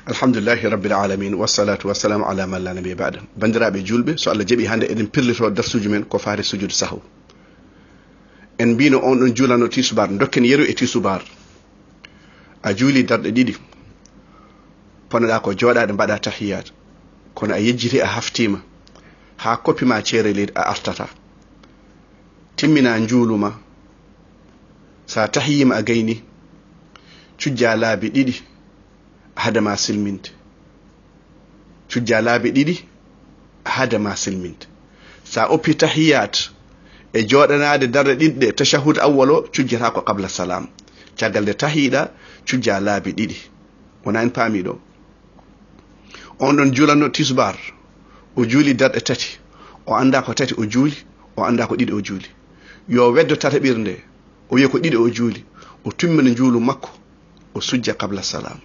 alhamdulillahi rabbil alamin wassalatu wassalamu ala man la nabiyya ba'da. Bandiraɓe julɓe, so Allah jaɓi hande eɗen pirlito darsuji men ko faari sujudu sahw. En mbino on ɗon julano tisubar, dokken yeru e tisubar. A juuli darɗe ɗiɗi, ponoɗa ko joɗaɗe mbaɗa tahiyat, kono a yejjiti a haftima ha koppima ceere leydi a artata. Timmina juuluma, sa tahiyima a gayni, cujja laabi ɗiɗi hadama silminte. Cujja laabi ɗiɗi hadama silminte. Sa oppi tahiyat e joɗanade darɗe ɗiɗɗe tashahhud awwal o cujjata ko qabla salam. Caggal nde tahiɗa cujja laabi ɗiɗi. Wona en paami ɗo. On ɗon juulanno tisbar, o juuli darɗe tati, o anda ko tati o juuli, o anda ko ɗiɗi o juuli. Yo weddo tataɓirnde, o wiya ko ɗiɗi o juuli, o timmina juulu makko, o sujja qabla salam.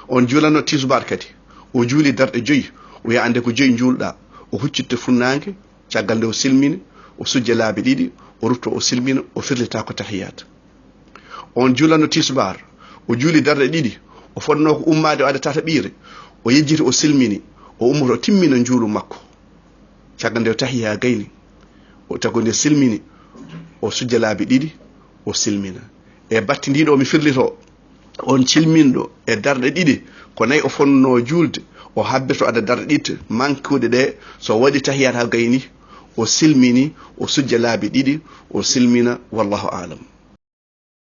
On juulanno tisbar kadi, o juuli darɗe joyi, o wiya ande ko joyi juulɗa, o huccitte funnanke, caggal nde o silmini, o sujja laabi ɗiɗi, o rutto o silmina, o firlita ko tahiyat. On juulanno tisbar, o juuli darɗe ɗiɗi, o fonno ko ummade o ada tataɓire, o yejjiti o silmini, o ummoto timmina juulu makko, caggal nde o tahiya gayni, o tago nde silmini, o sujja laabi ɗiɗi, o silmina. E batti ndiɗo mi firlito, on cilminɗo e darɗe ɗiɗi ko nayi o fonno juulde, o habbeto ada darɗe ɗiɗi mankude ɗe, so waɗi tahiyat ha gayni, o silmini, o sujja laabi ɗiɗi, o silmina, wallahu alam.